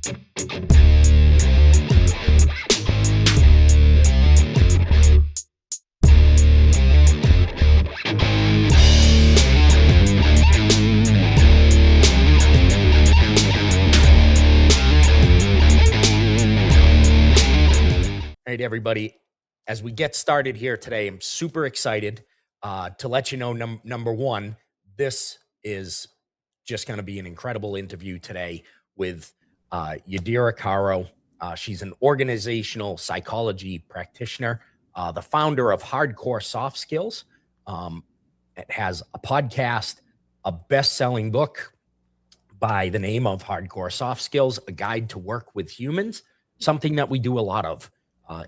All right, everybody, as we get started here today, I'm super excited to let you know, number one, this is just going to be an incredible interview today with Yadi Caro. She's an organizational psychology practitioner, the founder of Hardcore Soft Skills. It has a podcast, a best-selling book by the name of Hardcore Soft Skills, a guide to work with humans, something that we do a lot of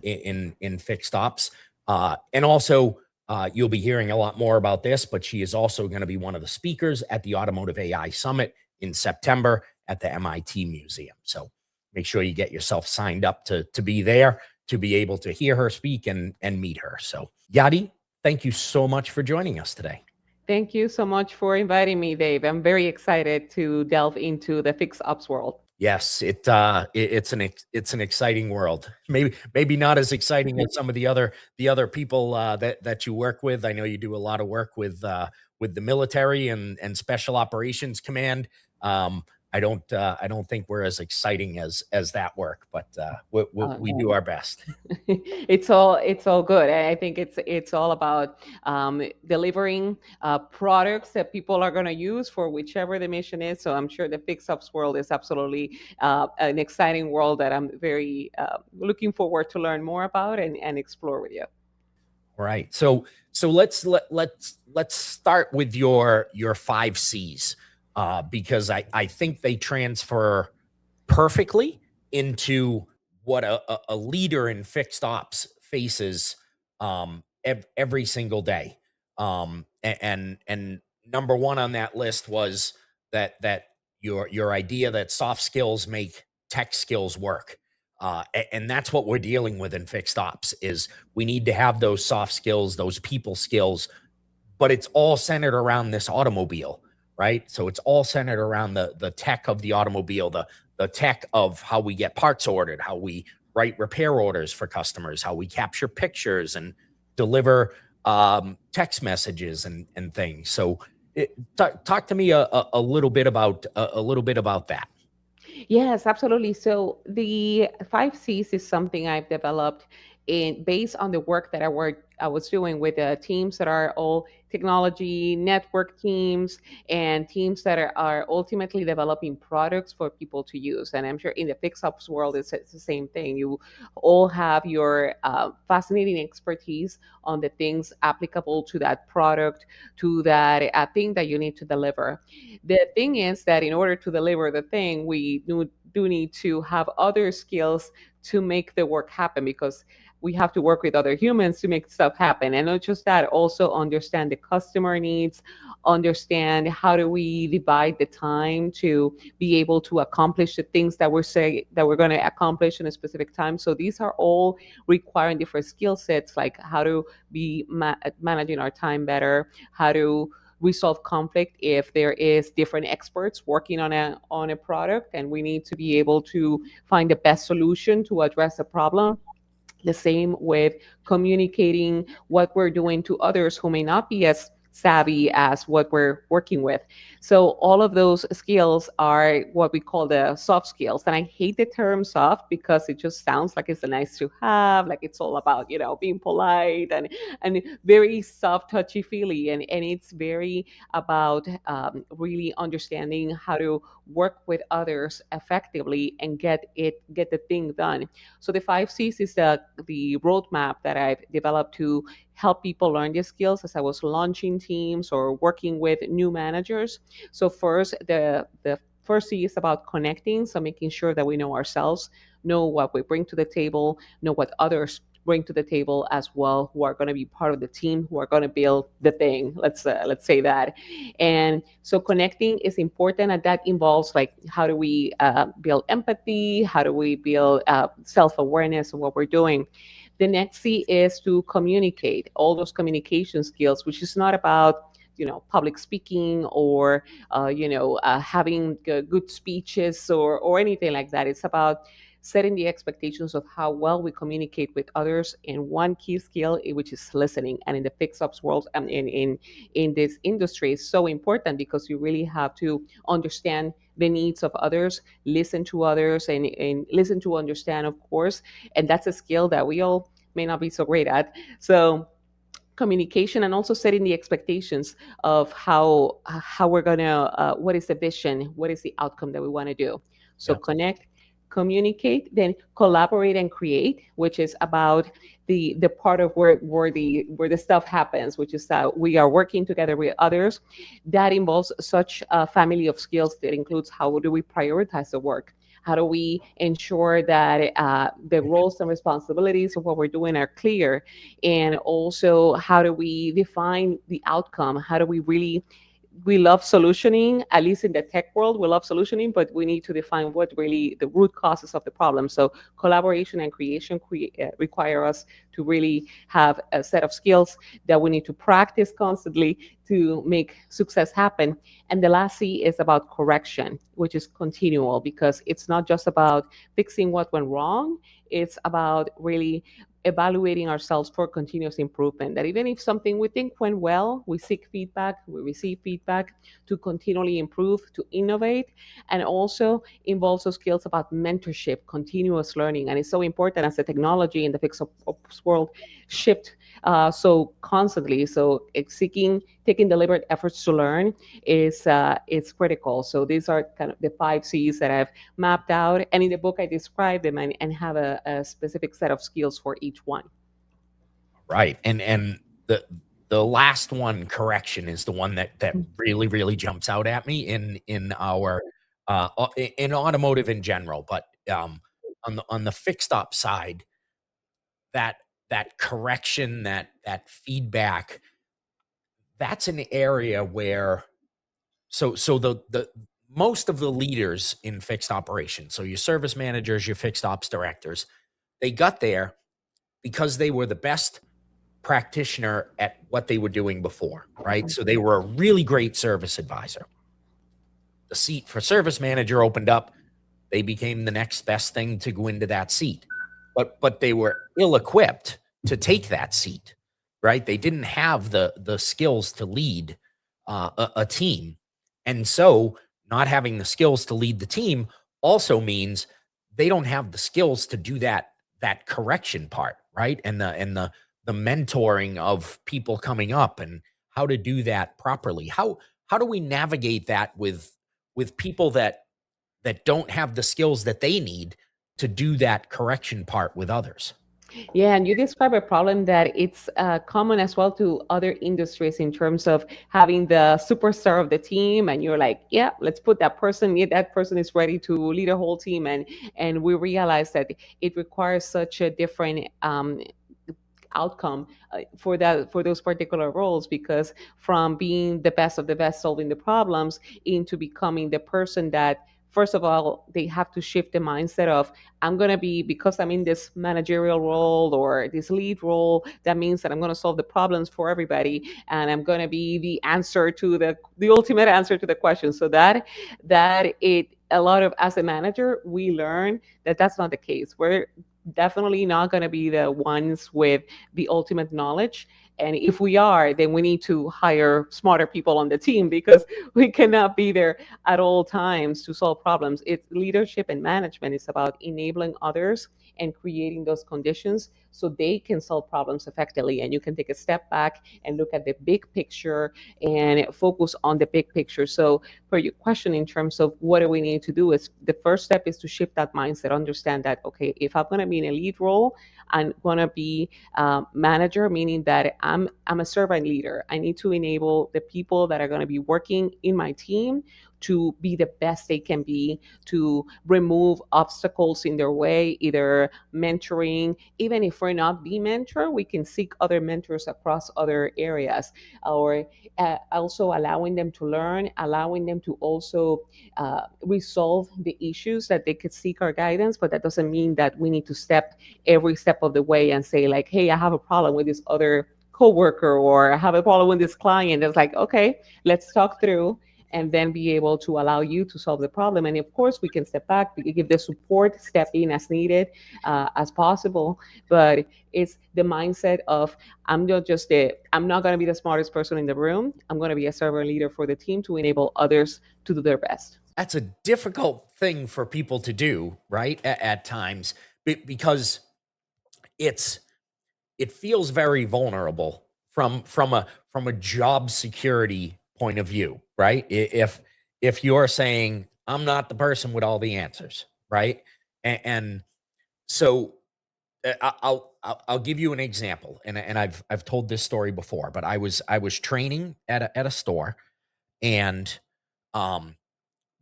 in fixed ops. And also, you'll be hearing a lot more about this, but she is also going to be one of the speakers at the Automotive AI Summit in September at the MIT Museum. So make sure you get yourself signed up to be there, to be able to hear her speak and meet her. So Yadi, thank you so much for joining us today. Thank you so much for inviting me, Dave. I'm very excited to delve into the fixed ops world. Yes, it's an exciting world. Maybe not as exciting as some of the other people that you work with. I know you do a lot of work with the military and Special Operations Command. I don't think we're as exciting as that work, but we do our best. It's all good. I think it's all about delivering products that people are going to use for whichever the mission is. So I'm sure the fix ops world is absolutely an exciting world that I'm very looking forward to learn more about and explore with you. All right. So let's start with your 5 C's. Because I think they transfer perfectly into what a leader in fixed ops faces every single day. And number one on that list was that your idea that soft skills make tech skills work. And that's what we're dealing with in fixed ops is we need to have those soft skills, those people skills, but it's all centered around this automobile. Right. So it's all centered around the tech of the automobile, the tech of how we get parts ordered, how we write repair orders for customers, how we capture pictures and deliver text messages and things. So talk to me a little bit about that. Yes, absolutely. So the 5 C's is something I've developed based on the work that I was doing with teams that are all technology network teams and teams that are ultimately developing products for people to use. And I'm sure in the fix ops world, it's the same thing. You all have your fascinating expertise on the things applicable to that product, to that thing that you need to deliver. The thing is that in order to deliver the thing, we do need to have other skills to make the work happen, because we have to work with other humans to make stuff happen. And not just that, also understand the customer needs, understand how do we divide the time to be able to accomplish the things that we're going to accomplish in a specific time. So these are all requiring different skill sets, like how to be managing our time better, how to resolve conflict if there is different experts working on a product and we need to be able to find the best solution to address a problem. The same with communicating what we're doing to others who may not be as savvy as what we're working with. So all of those skills are what we call the soft skills. And I hate the term soft because it just sounds like it's a nice to have, like it's all about, being polite and very soft, touchy feely. And it's very about really understanding how to work with others effectively and get the thing done. So the 5 C's is the roadmap that I've developed to help people learn these skills as I was launching teams or working with new managers. So first, the first C is about connecting. So making sure that we know ourselves, know what we bring to the table, know what others bring to the table as well, who are going to be part of the team, who are going to build the thing. Let's say that. And so connecting is important, and that involves like how do we build empathy, how do we build self-awareness of what we're doing. The next C is to communicate, all those communication skills, which is not about public speaking, or having good speeches, or anything like that. It's about setting the expectations of how well we communicate with others, and one key skill, which is listening. And in the fix ops world, in this industry, is so important, because you really have to understand the needs of others, listen to others, and listen to understand, of course. And that's a skill that we all may not be so great at. So communication, and also setting the expectations of how we're gonna what is the vision, what is the outcome that we want to do. So Yeah. connect, communicate, then collaborate and create, which is about the part of where the stuff happens, which is that we are working together with others. That involves such a family of skills that includes how do we prioritize the work, how do we ensure that the roles and responsibilities of what we're doing are clear, and also how do we define the outcome, how do we really, we love solutioning, at least in the tech world, we love solutioning, but we need to define what really the root causes of the problem. So collaboration and creation require us to really have a set of skills that we need to practice constantly to make success happen. And the last C is about correction, which is continual, because it's not just about fixing what went wrong, it's about really evaluating ourselves for continuous improvement. That even if something we think went well, we seek feedback, we receive feedback to continually improve, to innovate, and also involves those skills about mentorship, continuous learning. And it's so important as the technology in the fix ops world shift so constantly. So seeking, taking deliberate efforts to learn is critical. So these are kind of the 5 C's that I've mapped out. And in the book, I describe them, and have a specific set of skills for each one. Right. And the last one, correction, is the one that really, really jumps out at me in our in automotive in general. But on the fixed op side, that that correction, that feedback, that's an area where so the most of the leaders in fixed operations, so your service managers, your fixed ops directors, they got there because they were the best practitioner at what they were doing before, right? So they were a really great service advisor. The seat for service manager opened up, they became the next best thing to go into that seat. But they were ill-equipped to take that seat, right? They didn't have the skills to lead a team. And so not having the skills to lead the team also means they don't have the skills to do that correction part, right? And the mentoring of people coming up and how to do that properly. How do we navigate that with people that don't have the skills that they need to do that correction part with others? Yeah, and you describe a problem that it's common as well to other industries, in terms of having the superstar of the team, and you're like, yeah, let's put that person. Yeah, that person is ready to lead a whole team, and we realize that it requires such a different outcome for those particular roles, because from being the best of the best solving the problems into becoming the person that, first of all, they have to shift the mindset of, I'm going to be, because I'm in this managerial role or this lead role, that means that I'm going to solve the problems for everybody, and I'm going to be the answer to the ultimate answer to the question. So that it, a lot of, as a manager, we learn that that's not the case. We're definitely not going to be the ones with the ultimate knowledge. And if we are, then we need to hire smarter people on the team, because we cannot be there at all times to solve problems. It's leadership and management. It's about enabling others and creating those conditions so they can solve problems effectively. And you can take a step back and look at the big picture and focus on the big picture. So for your question, in terms of what do we need to do, is the first step is to shift that mindset, understand that, okay, if I'm going to be in a lead role, I'm going to be manager, meaning that I'm a servant leader. I need to enable the people that are going to be working in my team to be the best they can be, to remove obstacles in their way, either mentoring. Even if we're not the mentor, we can seek other mentors across other areas, or also allowing them to learn, allowing them to also resolve the issues, that they could seek our guidance. But that doesn't mean that we need to step every step of the way and say, like, hey, I have a problem with this other coworker or have a problem with this client. It's like, okay, let's talk through and then be able to allow you to solve the problem. And of course, we can step back, we can give the support, step in as needed, as possible. But it's the mindset of I'm not going to be the smartest person in the room. I'm going to be a servant leader for the team to enable others to do their best. That's a difficult thing for people to do, right? At times, because it's it feels very vulnerable from a job security point of view, right? If you're saying I'm not the person with all the answers, right? And so I'll give you an example, and I've told this story before, but I was training at a store, and um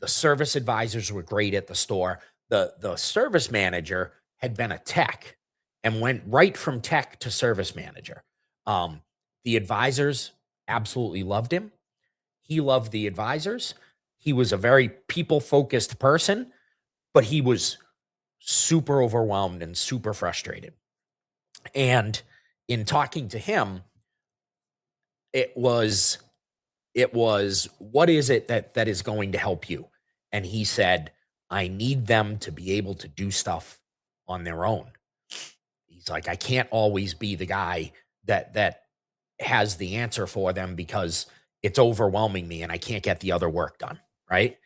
the service advisors were great at the store. The service manager had been a tech and went right from tech to service manager. Um, the advisors absolutely loved him. He loved the advisors. He was a very people focused person, but he was super overwhelmed and super frustrated. And in talking to him, it was what is it that is going to help you? And he said, I need them to be able to do stuff on their own. He's like, I can't always be the guy that has the answer for them because it's overwhelming me and I can't get the other work done, right?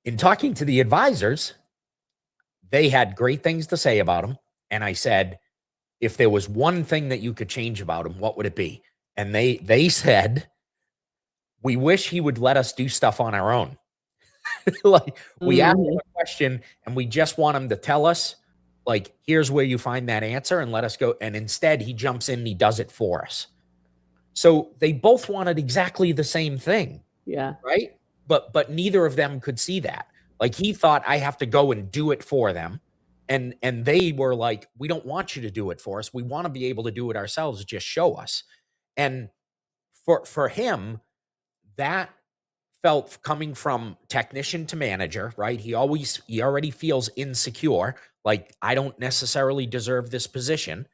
In talking to the advisors, they had great things to say about him, and I said, if there was one thing that you could change about him, what would it be? And they said, we wish he would let us do stuff on our own. Like, we ask him Hmm. a question and we just want him to tell us, like, here's where you find that answer and let us go. And instead, he jumps in and he does it for us. So they both wanted exactly the same thing, Yeah. right? But neither of them could see that. Like, he thought, I have to go and do it for them. And they were like, we don't want you to do it for us. We want to be able to do it ourselves. Just show us. And for him, that felt coming from technician to manager, right? He already feels insecure, like I don't necessarily deserve this position,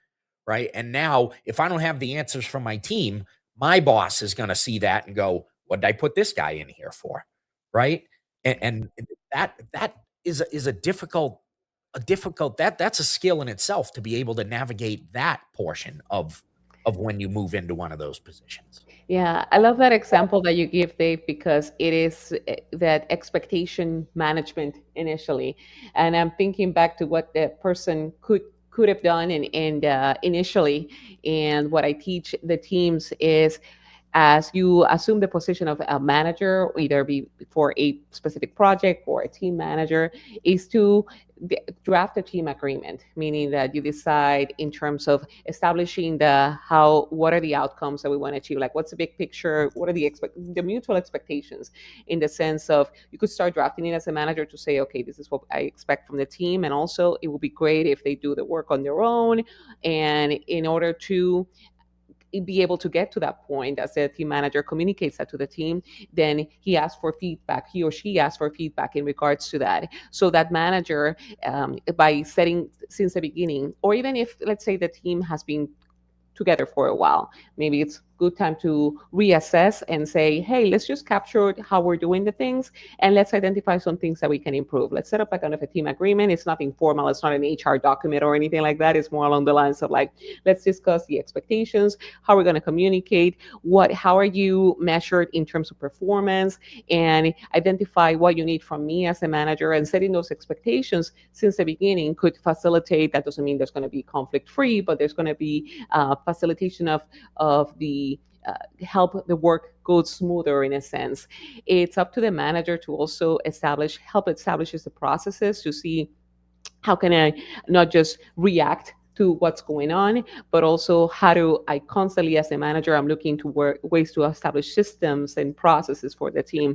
right? And now if I don't have the answers from my team, my boss is going to see that and go, what did I put this guy in here for? Right? And that is a difficult that's a skill in itself to be able to navigate that portion of when you move into one of those positions. Yeah, I love that example that you give, Dave, because it is that expectation management initially, and I'm thinking back to what the person could have done and initially, and what I teach the teams is as you assume the position of a manager, either be for a specific project or a team manager, is to draft a team agreement, meaning that you decide in terms of establishing what are the outcomes that we want to achieve, like what's the big picture, what are the mutual expectations, in the sense of you could start drafting it as a manager to say, okay, this is what I expect from the team, and also it would be great if they do the work on their own, and in order to be able to get to that point as a team manager communicates that to the team, then he or she asks for feedback in regards to that, so that manager, by setting since the beginning, or even if let's say the team has been together for a while, maybe it's good time to reassess and say, hey, let's just capture how we're doing the things, and let's identify some things that we can improve. Let's set up a kind of a team agreement. It's nothing formal, it's not an HR document or anything like that. It's more along the lines of like, let's discuss the expectations, how we're going to communicate, how are you measured in terms of performance, and identify what you need from me as a manager. And setting those expectations since the beginning could facilitate. That doesn't mean there's going to be conflict free, but there's going to be facilitation of the help the work go smoother in a sense. It's up to the manager to also help establishes the processes to see how can I not just react to what's going on, but also how do I constantly, as a manager, I'm looking to work ways to establish systems and processes for the team.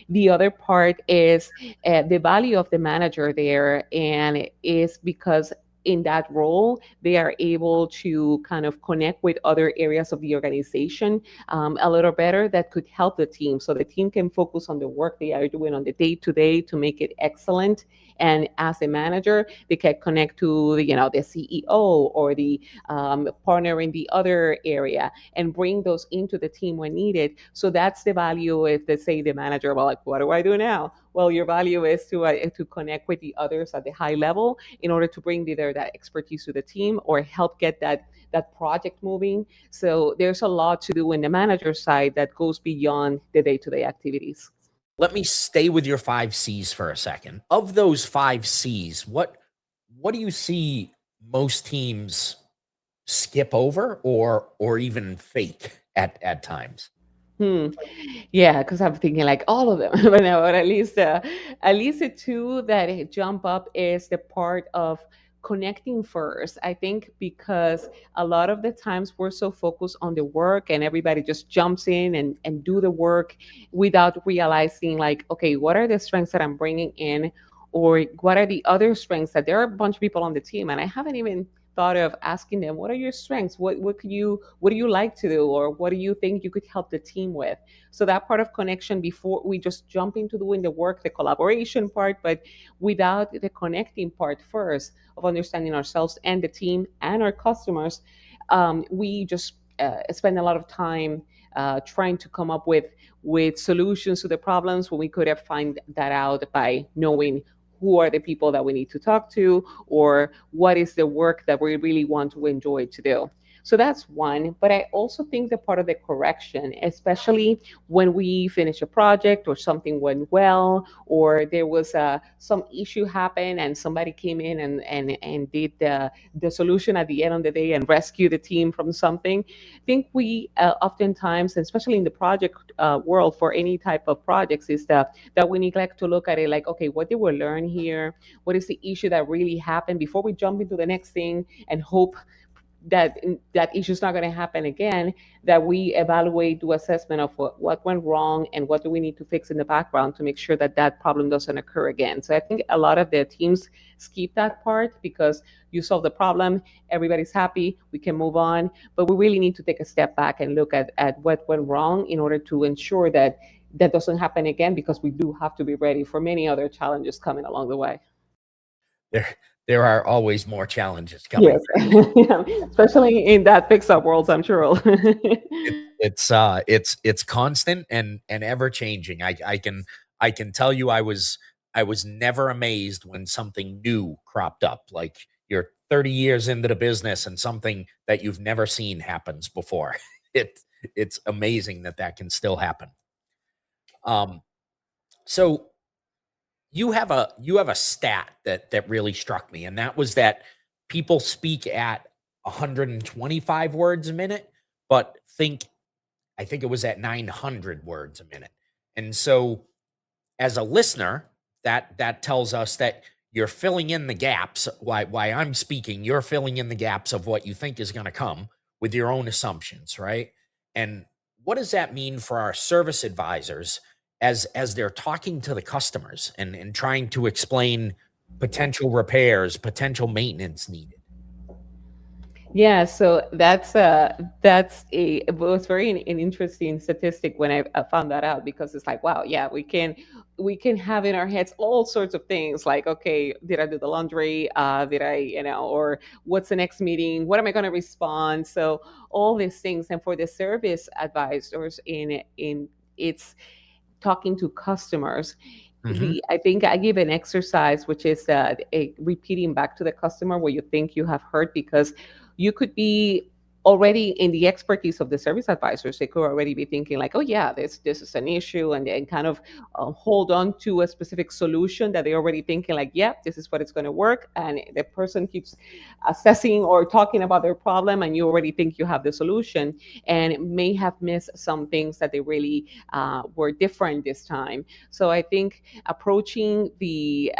The other part is the value of the manager there, and it is because in that role, they are able to kind of connect with other areas of the organization a little better that could help the team. So the team can focus on the work they are doing on the day to day to make it excellent. And as a manager, they can connect to the CEO or the partner in the other area and bring those into the team when needed. So that's the value. If they say the manager, well, like, what do I do now? Well, your value is to connect with the others at the high level in order to bring either that expertise to the team or help get that project moving. So there's a lot to do in the manager side that goes beyond the day-to-day activities. Let me stay with your 5 C's for a second. Of those 5 C's, what do you see most teams skip over or even fake at times? Hmm. Yeah, because I'm thinking like all of them, but no, but at least the two that jump up is the part of connecting first. I think because a lot of the times we're so focused on the work and everybody just jumps in and do the work without realizing like, okay, what are the strengths that I'm bringing in, or what are the other strengths that there are a bunch of people on the team and I haven't even thought of asking them, what are your strengths, what do you like to do, or what do you think you could help the team with. So that part of connection before we just jump into doing the work, the collaboration part, but without the connecting part first of understanding ourselves and the team and our customers, we just spend a lot of time trying to come up with solutions to the problems when we could have find that out by knowing who are the people that we need to talk to, or what is the work that we really want to enjoy to do. So that's one. But I also think the part of the correction, especially when we finish a project or something went well, or there was some issue happen and somebody came in and did the solution at the end of the day and rescue the team from something. I think we oftentimes, especially in the project world for any type of projects, is that we neglect to look at it like, okay, what did we learn here? What is the issue that really happened before we jump into the next thing and hope that that issue is not going to happen again, that we evaluate, do assessment of what went wrong and what do we need to fix in the background to make sure that that problem doesn't occur again. So I think a lot of the teams skip that part because you solve the problem, everybody's happy, we can move on, but we really need to take a step back and look at what went wrong in order to ensure that that doesn't happen again, because we do have to be ready for many other challenges coming along the way. There there are always more challenges coming. Yes. Yeah, especially in that fix-up world, I'm sure. It's constant and ever changing. I can tell you I was never amazed when something new cropped up. Like you're 30 years into the business and something that you've never seen happens before. It it's amazing that that can still happen. Um, so you have a stat that really struck me, and that was that people speak at 125 words a minute, but I think it was at 900 words a minute. And so as a listener, that tells us that you're filling in the gaps. Why I'm speaking, you're filling in the gaps of what you think is going to come with your own assumptions, right? And what does that mean for our service advisors as they're talking to the customers and trying to explain potential repairs, potential maintenance needed? Yeah, so that's it was very an interesting statistic when I found that out, because it's like, wow, yeah, we can have in our heads all sorts of things like, okay, did I do the laundry? Did I, or what's the next meeting? What am I going to respond? So all these things, and for the service advisors in it's talking to customers. Hmm. The I think I give an exercise, which is repeating back to the customer what you think you have heard, because you could be already in the expertise of the service advisors. They could already be thinking like, oh yeah, this is an issue, and kind of hold on to a specific solution that they're already thinking like, yeah, this is what it's going to work, and the person keeps assessing or talking about their problem, and you already think you have the solution, and may have missed some things that they really were different this time. So I think approaching the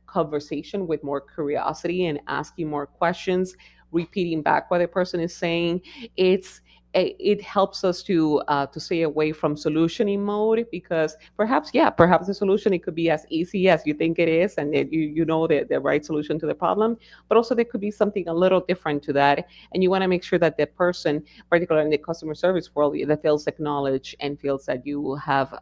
conversation with more curiosity and asking more questions, repeating back what the person is saying, it's it helps us to stay away from solutioning mode, because perhaps, yeah, perhaps the solution, it could be as easy as you think it is, and you know the right solution to the problem, but also there could be something a little different to that, and you want to make sure that the person, particularly in the customer service world, that feels acknowledged and feels that you have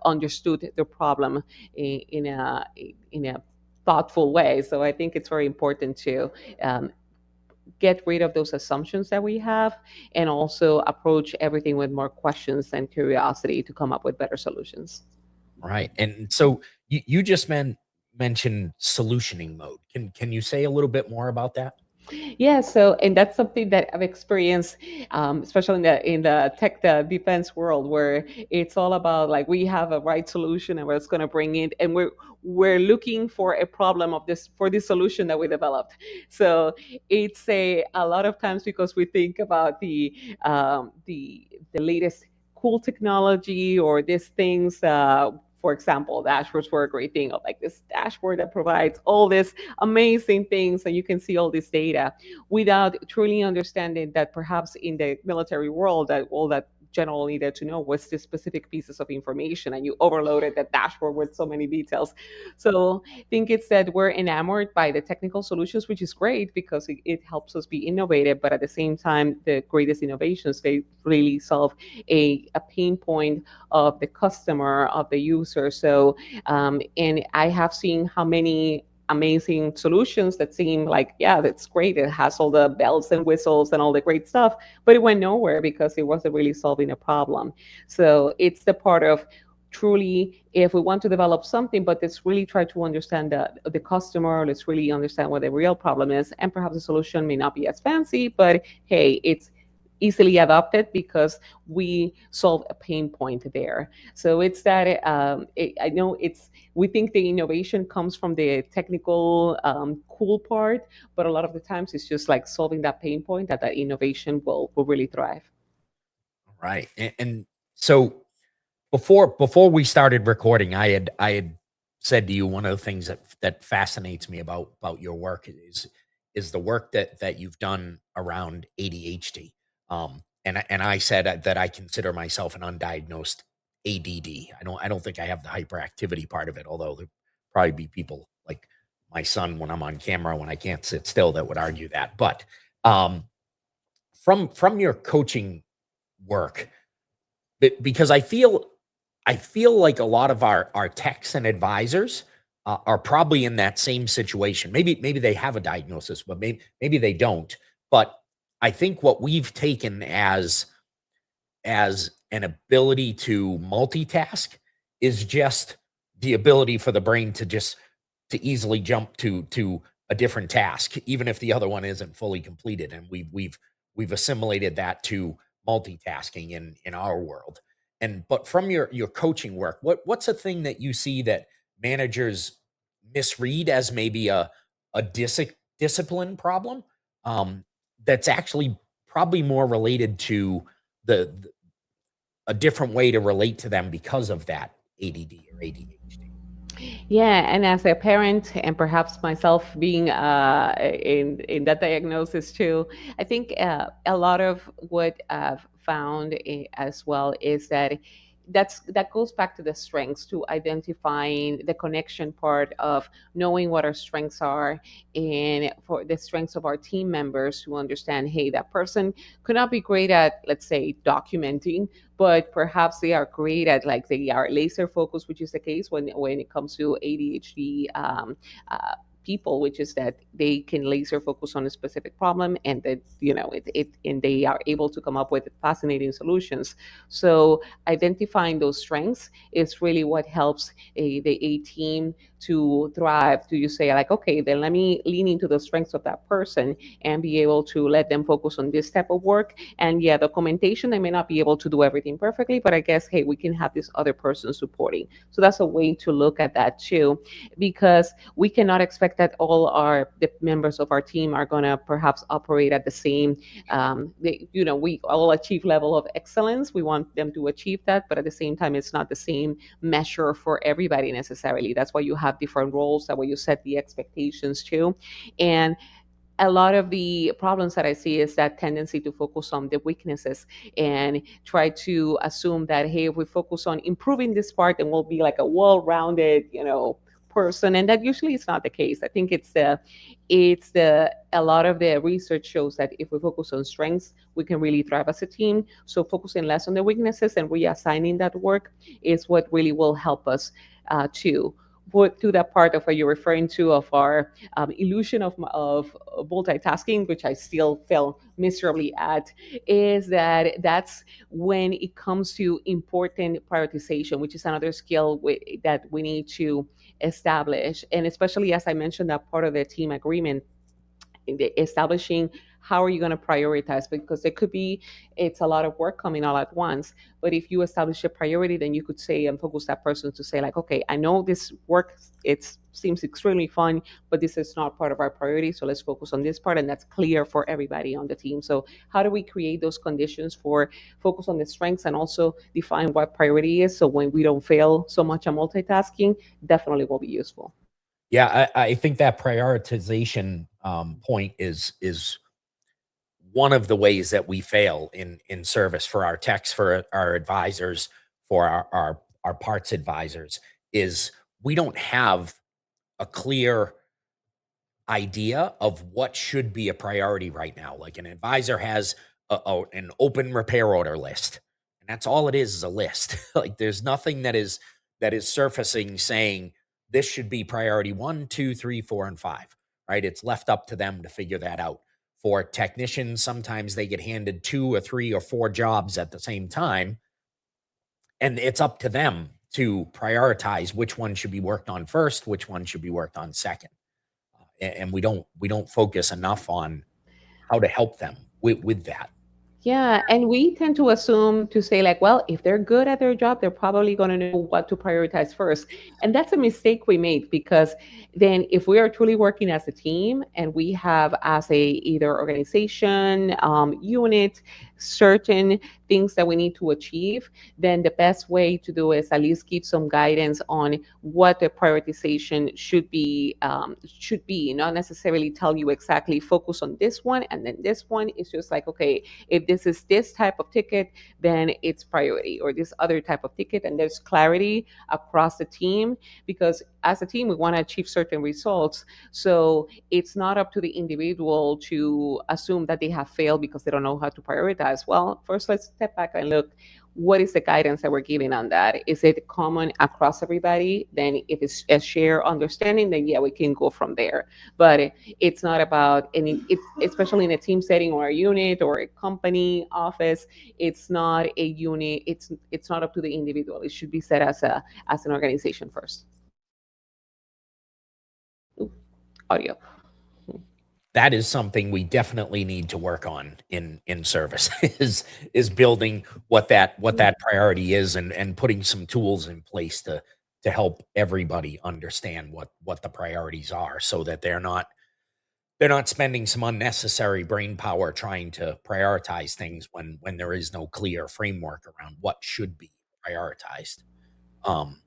understood the problem in a thoughtful way. So I think it's very important to um, get rid of those assumptions that we have, and also approach everything with more questions and curiosity to come up with better solutions. Right. And so you just mentioned solutioning mode. Can you say a little bit more about that? Yeah, so and that's something that I've experienced, especially in the tech, the defense world, where it's all about like we have a right solution and we're just going to bring it, and we're looking for a problem of this for this solution that we developed. So it's a lot of times because we think about the latest cool technology or these things. For example, dashboards were a great thing of like this dashboard that provides all this amazing things, and you can see all this data without truly understanding that perhaps in the military world, that all that general needed to know was the specific pieces of information, and you overloaded that dashboard with so many details. So I think it's that we're enamored by the technical solutions, which is great because it helps us be innovative, but at the same time the greatest innovations, they really solve a pain point of the customer, of the user. So and I have seen how many amazing solutions that seem like, yeah, that's great, it has all the bells and whistles and all the great stuff, but it went nowhere because it wasn't really solving a problem. So it's the part of truly, if we want to develop something, but let's really try to understand the customer, let's really understand what the real problem is, and perhaps the solution may not be as fancy, but hey, it's easily adopted because we solve a pain point there. So it's that I know it's we think the innovation comes from the technical cool part, but a lot of the times it's just like solving that pain point that innovation will really thrive. Right. And so before we started recording, I had said to you one of the things that fascinates me about your work is the work that you've done around ADHD. And I said that I consider myself an undiagnosed ADD. I don't think I have the hyperactivity part of it, although there probably be people like my son when I'm on camera when I can't sit still that would argue that. But um, from your coaching work, because I feel like a lot of our techs and advisors are probably in that same situation. Maybe they have a diagnosis, but maybe they don't. But I think what we've taken as an ability to multitask is just the ability for the brain to easily jump to a different task, even if the other one isn't fully completed. And we've assimilated that to multitasking in our world. And but from your coaching work, what's a thing that you see that managers misread as maybe a discipline problem, um, that's actually probably more related to the a different way to relate to them because of that ADD or ADHD. Yeah, and as a parent, and perhaps myself being in that diagnosis too, I think a lot of what I've found as well is that that goes back to the strengths, to identifying the connection part of knowing what our strengths are, and for the strengths of our team members to understand, hey, that person could not be great at, let's say, documenting, but perhaps they are great at, like, they are laser focused, which is the case when it comes to ADHD people, which is that they can laser focus on a specific problem, and that and they are able to come up with fascinating solutions. So identifying those strengths is really what helps the A team to thrive. Do you say like, okay, then let me lean into the strengths of that person and be able to let them focus on this type of work, and yeah, documentation, they may not be able to do everything perfectly, but I guess, hey, we can have this other person supporting. So that's a way to look at that too, because we cannot expect that all our the members of our team are going to perhaps operate at the same we all achieve level of excellence. We want them to achieve that, but at the same time, it's not the same measure for everybody necessarily. That's why you have different roles, that way you set the expectations too. And a lot of the problems that I see is that tendency to focus on the weaknesses and try to assume that, hey, if we focus on improving this part, then we'll be like a well-rounded, person. And that usually is not the case. I think it's the a lot of the research shows that if we focus on strengths, we can really thrive as a team. So focusing less on the weaknesses and reassigning that work is what really will help us to put to that part of what you're referring to of our illusion of multitasking, which I still fail miserably at, is that's when it comes to important prioritization, which is another skill that we need to establish. And especially as I mentioned, that part of the team agreement, establishing how are you going to prioritize, because it could be it's a lot of work coming all at once. But if you establish a priority, then you could say and focus that person to say like, okay, I know this work, it seems extremely fun, but this is not part of our priority, so let's focus on this part, and that's clear for everybody on the team. So how do we create those conditions for focus on the strengths and also define what priority is, so when we don't fail so much on multitasking, definitely will be useful. Yeah, I think that prioritization point is one of the ways that we fail in service for our techs, for our advisors, for our parts advisors, is we don't have a clear idea of what should be a priority right now. Like an advisor has an open repair order list, and that's all it is a list. Like there's nothing that is surfacing saying this should be priority one, two, three, four, and five. Right? It's left up to them to figure that out. For technicians, sometimes they get handed two or three or four jobs at the same time, and it's up to them to prioritize which one should be worked on first, which one should be worked on second. And we don't focus enough on how to help them with that. Yeah, and we tend to assume to say like, well, if they're good at their job, they're probably going to know what to prioritize first. And that's a mistake we make, because then if we are truly working as a team and we have as a either organization, unit, certain things that we need to achieve, then the best way to do is at least give some guidance on what the prioritization should be, not necessarily tell you exactly focus on this one and then this one. It's just like, okay, if this is this type of ticket, then it's priority, or this other type of ticket, and there's clarity across the team, because as a team we want to achieve certain results. So it's not up to the individual to assume that they have failed because they don't know how to prioritize. Well, first let's step back and look, what is the guidance that we're giving on that? Is it common across everybody? Then if it's a shared understanding, then yeah, we can go from there. But it's not about any, especially in a team setting or a unit or a company office, it's not a unit, it's not up to the individual. It should be set as an organization first. Ooh, audio. That is something we definitely need to work on in service is building what that priority is, and putting some tools in place to help everybody understand what the priorities are, so that they're not spending some unnecessary brain power trying to prioritize things when there is no clear framework around what should be prioritized. Um,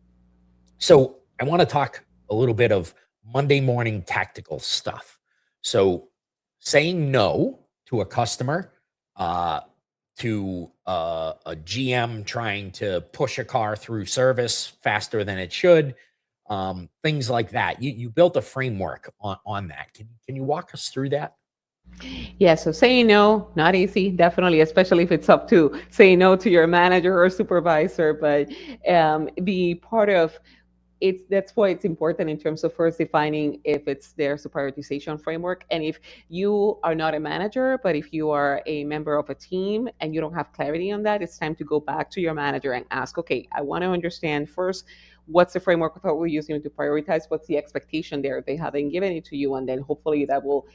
so I want to talk a little bit of Monday morning tactical stuff. So saying no to a customer, uh, to a GM trying to push a car through service faster than it should, things like that. You built a framework on that. Can you walk us through that? Yeah, so saying no, not easy, definitely, especially if it's up to saying no to your manager or supervisor. But the part of it's that's why it's important in terms of first defining if it's there's a prioritization framework. And if you are not a manager, but if you are a member of a team and you don't have clarity on that, it's time to go back to your manager and ask, okay, I want to understand first, what's the framework that we're using to prioritize, what's the expectation there, they haven't given it to you, and then hopefully that will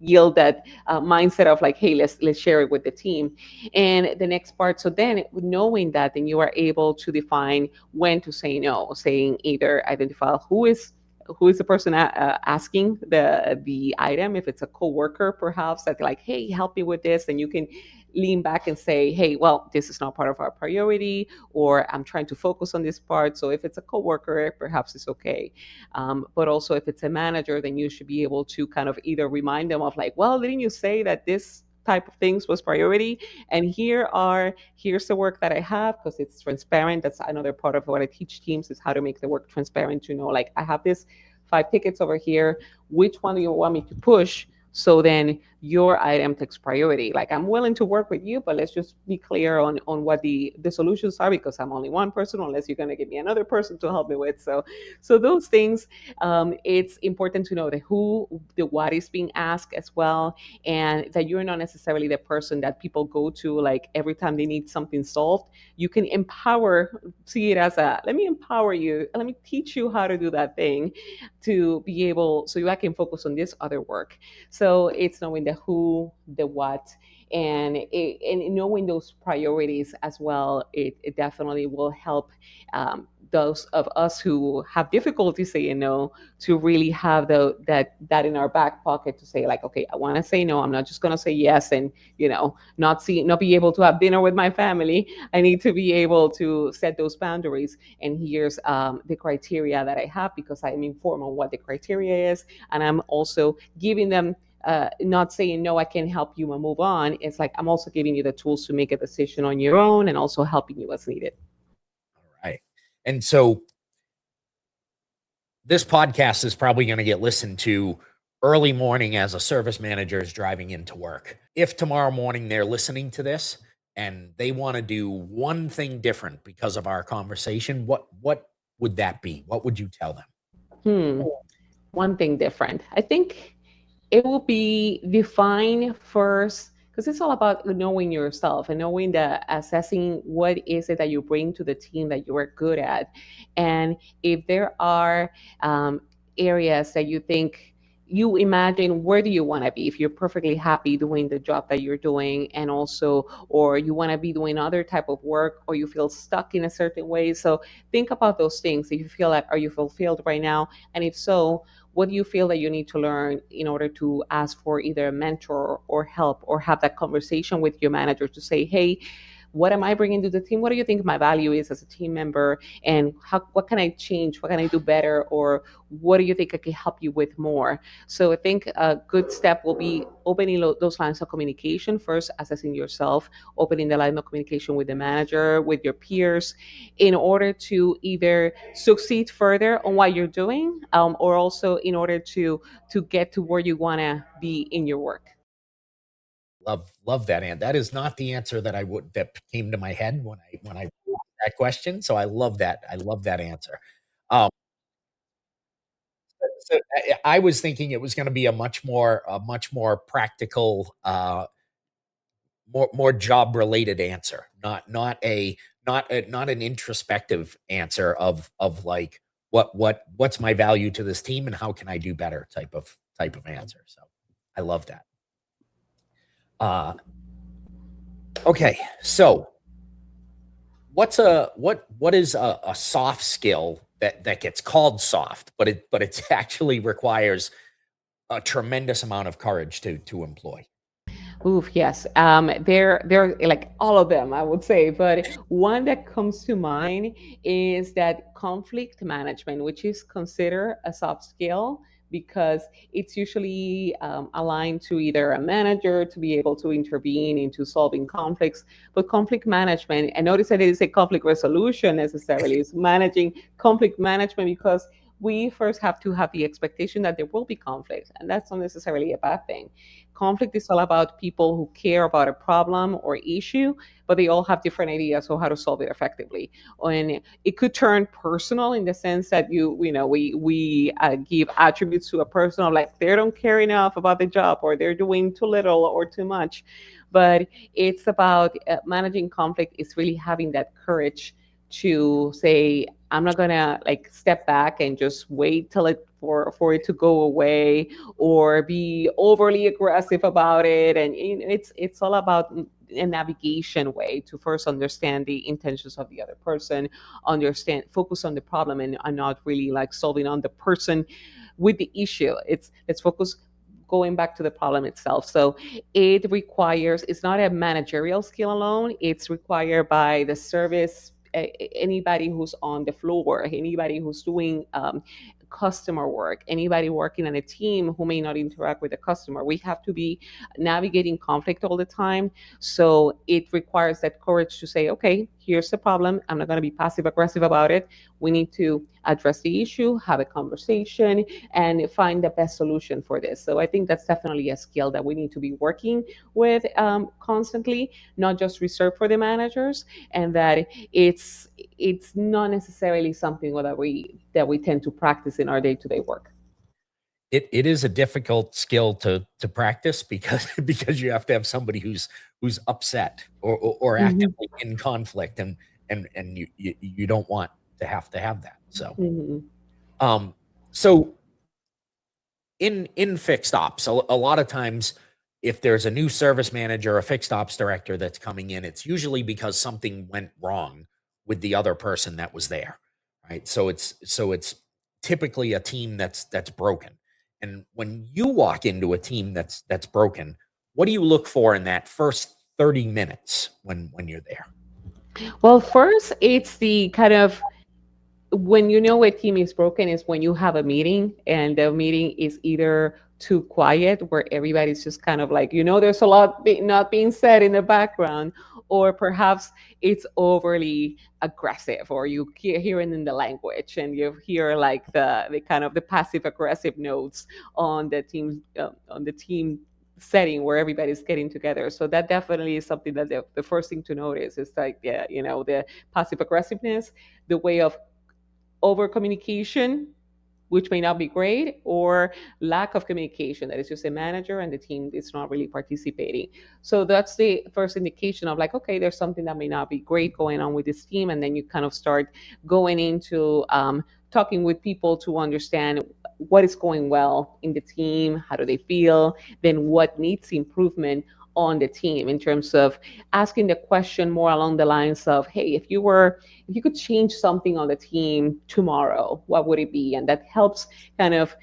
yield that mindset of like, hey, let's share it with the team. And the next part, so then knowing that, then you are able to define when to say no, saying either identify who is the person asking the item. If it's a coworker perhaps, that like, hey, help me with this, and you can lean back and say, hey, well, this is not part of our priority, or I'm trying to focus on this part. So if it's a coworker, perhaps it's okay. But also if it's a manager, then you should be able to kind of either remind them of like, well, didn't you say that this type of things was priority, and here's the work that I have, because it's transparent. That's another part of what I teach teams, is how to make the work transparent, to know like, I have this 5 tickets over here, which one do you want me to push, so then your item takes priority. Like, I'm willing to work with you, but let's just be clear on what the solutions are, because I'm only one person, unless you're going to give me another person to help me with. So those things, it's important to know the who, the what is being asked as well, and that you're not necessarily the person that people go to like every time they need something solved. You can empower, see it as a, let me empower you, let me teach you how to do that thing, to be able, so I can focus on this other work. So it's knowing the who, the what, and knowing those priorities as well. It definitely will help, those of us who have difficulty saying no, to really have that in our back pocket, to say like, okay, I want to say no. I'm not just going to say yes, and not be able to have dinner with my family. I need to be able to set those boundaries. And here's the criteria that I have, because I'm informed on what the criteria is, and I'm also giving them, not saying no, I can help you and move on. It's like, I'm also giving you the tools to make a decision on your own, and also helping you as needed. All right. And so this podcast is probably going to get listened to early morning as a service manager is driving into work. If tomorrow morning they're listening to this and they want to do one thing different because of our conversation, what would that be? What would you tell them? Hmm. One thing different, I think it will be define first, because it's all about knowing yourself and knowing that, assessing what is it that you bring to the team that you are good at. And if there are areas that you think, you imagine, where do you want to be if you're perfectly happy doing the job that you're doing, and also, or you want to be doing other type of work, or you feel stuck in a certain way. So think about those things. If you feel like, are you fulfilled right now, and if so, what do you feel that you need to learn in order to ask for either a mentor or help, or have that conversation with your manager to say, hey, what am I bringing to the team? What do you think my value is as a team member? And what can I change? What can I do better? Or what do you think I can help you with more? So I think a good step will be opening those lines of communication first, assessing yourself, opening the line of communication with the manager, with your peers, in order to either succeed further on what you're doing, or also in order to get to where you want to be in your work. Love that. And that is not the answer that came to my head when I that question. So I love that. I love that answer. Um, so I was thinking it was going to be a much more practical, more job related answer, not an introspective answer of like what's my value to this team and how can I do better type of answer. So I love that. Uh, okay, so what is a soft skill that gets called soft, but it actually requires a tremendous amount of courage to employ. Oof, yes. They're like all of them, I would say, but one that comes to mind is that conflict management, which is considered a soft skill, because it's usually aligned to either a manager to be able to intervene into solving conflicts. But conflict management, and notice that it is a conflict resolution necessarily, it's managing conflict management, because we first have to have the expectation that there will be conflict, and that's not necessarily a bad thing. Conflict is all about people who care about a problem or issue, but they all have different ideas on how to solve it effectively. And it could turn personal in the sense that we give attributes to a person of like, they don't care enough about the job, or they're doing too little or too much. But it's about managing conflict is really having that courage to say, I'm not gonna like step back and just wait till it for it to go away, or be overly aggressive about it. And it's all about a navigation way to first understand the intentions of the other person, understand, focus on the problem, and not really like solving on the person with the issue. It's let's focus, going back to the problem itself. So it requires, it's not a managerial skill alone, it's required by the service, anybody who's on the floor, anybody who's doing customer work, anybody working on a team who may not interact with the customer. We have to be navigating conflict all the time. So it requires that courage to say, okay, here's the problem. I'm not going to be passive aggressive about it. We need to address the issue, have a conversation, and find the best solution for this. So I think that's definitely a skill that we need to be working with constantly, not just reserved for the managers, and that it's not necessarily something that we tend to practice in our day-to-day work. It is a difficult skill to practice because because you have to have somebody who's upset or Mhm. actively in conflict, and you don't want to have that. So Mhm. um so in fixed ops, a lot of times if there's a new service manager, a fixed ops director that's coming in, it's usually because something went wrong with the other person that was there, right? So it's typically a team that's broken. And when you walk into a team that's broken, what do you look for in that first 30 minutes when you're there? Well, first, it's the kind of, when you know a team is broken is when you have a meeting and the meeting is either too quiet where everybody's just kind of like, there's a lot not being said in the background, or perhaps it's overly aggressive, or you hear it in the language and you hear like the kind of the passive aggressive notes on the team setting where everybody's getting together. So that definitely is something that the first thing to notice is like, yeah, the passive aggressiveness, the way of over communication, which may not be great, or lack of communication, that is just a manager and the team is not really participating. So that's the first indication of like, okay, there's something that may not be great going on with this team. And then you kind of start going into talking with people to understand what is going well in the team, how do they feel, then what needs improvement on the team, in terms of asking the question more along the lines of, hey, if you could change something on the team tomorrow, what would it be? And that helps kind of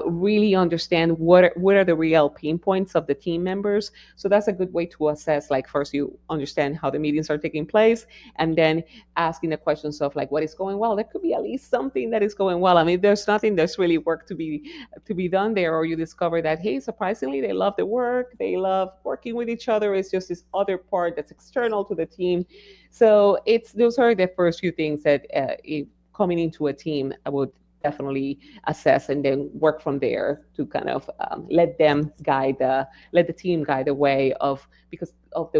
really understand what are the real pain points of the team members. So that's a good way to assess. Like, first you understand how the meetings are taking place, and then asking the questions of like, what is going well? There could be at least something that is going well. I mean, there's nothing, there's really work to be done there, or you discover that, hey, surprisingly they love the work, they love working with each other. It's just this other part that's external to the team. So it's those are the first few things that coming into a team I would definitely assess, and then work from there to kind of let the team guide the way of, because of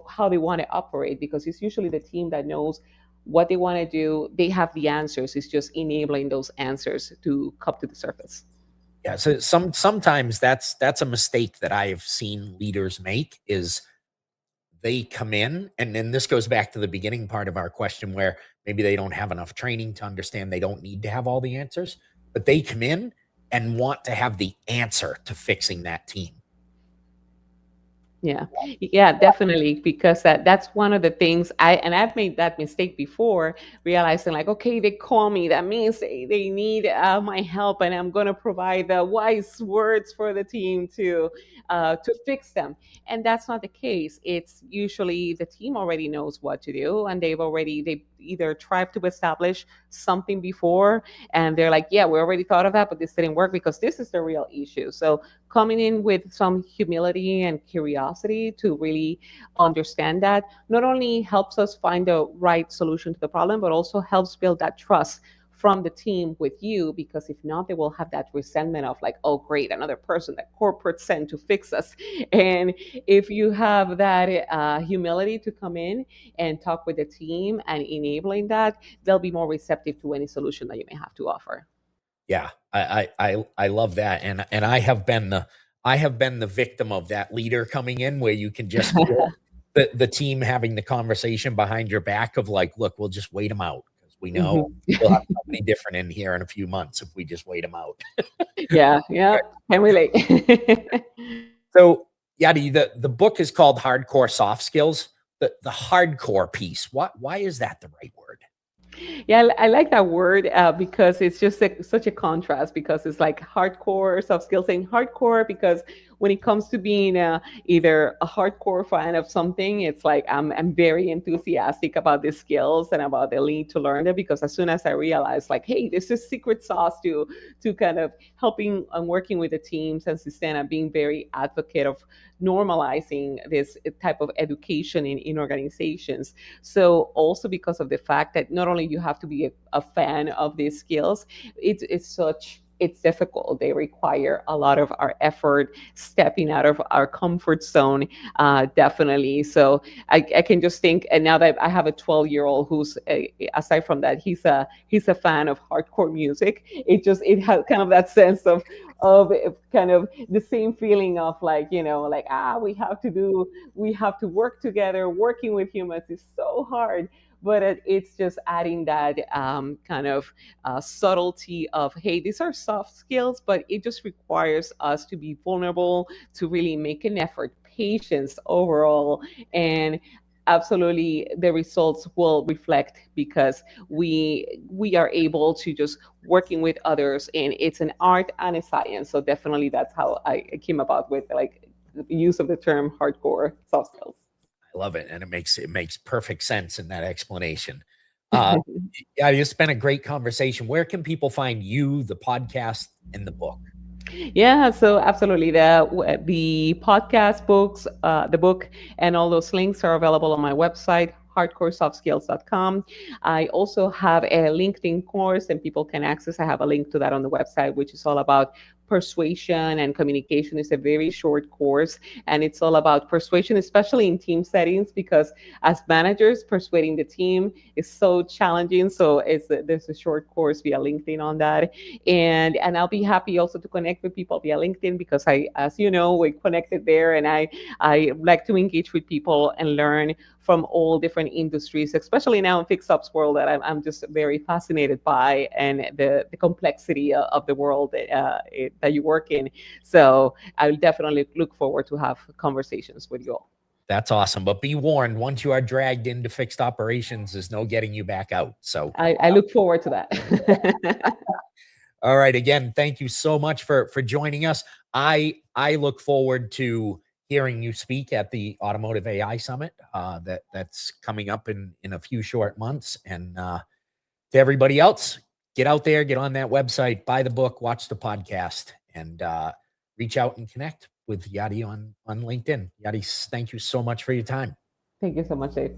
how they want to operate, because it's usually the team that knows what they want to do. They have the answers. It's just enabling those answers to come to the surface. Yeah, so sometimes that's a mistake that I have seen leaders make is they come in, and then this goes back to the beginning part of our question where maybe they don't have enough training to understand they don't need to have all the answers, but they come in and want to have the answer to fixing that team. Yeah, yeah, definitely. Because that's one of the things I've made that mistake before, realizing like, okay, they call me. That means they need my help, and I'm gonna provide the wise words for the team to fix them. And that's not the case. It's usually the team already knows what to do, and they either tried to establish something before, and they're like, yeah, we already thought of that, but this didn't work because this is the real issue. So coming in with some humility and curiosity to really understand that not only helps us find the right solution to the problem, but also helps build that trust from the team with you. Because if not, they will have that resentment of like, oh great, another person that corporate sent to fix us. And if you have that humility to come in and talk with the team and enabling that, they'll be more receptive to any solution that you may have to offer. Yeah, I love that, and I have been the victim of that leader coming in where you can just feel the team having the conversation behind your back of like, look, we'll just wait them out because we know Mhm. we'll have somebody different in here in a few months if we just wait them out. Yeah, yeah, can relate. So, Yadi, the book is called Hardcore Soft Skills. The hardcore piece. Why is that the right word? Yeah, I like that word because it's just such a contrast because it's like hardcore soft skills and hardcore because when it comes to being either a hardcore fan of something, it's like I'm very enthusiastic about the skills and about the need to learn it because as soon as I realize like, hey, this is secret sauce to kind of helping and working with the teams and Susanna being very advocate of normalizing this type of education in organizations. So also because of the fact that not only you have to be a fan of these skills, it's difficult. They require a lot of our effort, stepping out of our comfort zone, definitely. So I can just think, and now that I have a 12-year-old who's aside from that, he's a fan of hardcore music. It has kind of that sense of kind of the same feeling of like like we have to work together. Working with humans is so hard, but it's just adding that kind of subtlety of hey, these are soft skills, but it just requires us to be vulnerable, to really make an effort, patience overall, and absolutely the results will reflect because we are able to just working with others, and it's an art and a science. So definitely that's how I came about with like the use of the term hardcore soft skills. I love it, and it makes perfect sense in that explanation. Uh, yeah, it's been a great conversation. Where can people find you, the podcast, and the book? Yeah, so absolutely. The podcast books, the book, and all those links are available on my website, hardcoresoftskills.com. I also have a LinkedIn course, and people can access. I have a link to that on the website, which is all about persuasion and communication. It's a very short course, and it's all about persuasion, especially in team settings, because as managers, persuading the team is so challenging. So there's a short course via LinkedIn on that, and I'll be happy also to connect with people via LinkedIn because as you know, we connected there, and I like to engage with people and learn from all different industries, especially now in fixed ops world that I'm just very fascinated by, and the complexity of the world that you work in. So I'll definitely look forward to have conversations with you all. That's awesome. But be warned, once you are dragged into fixed operations, there's no getting you back out. So, I look forward to that. all right, again, thank you so much for joining us. I look forward to hearing you speak at the Automotive AI Summit that's coming up in a few short months. And to everybody else, get out there, get on that website, buy the book, watch the podcast, and reach out and connect with Yadi on LinkedIn. Yadi, thank you so much for your time. Thank you so much, Dave.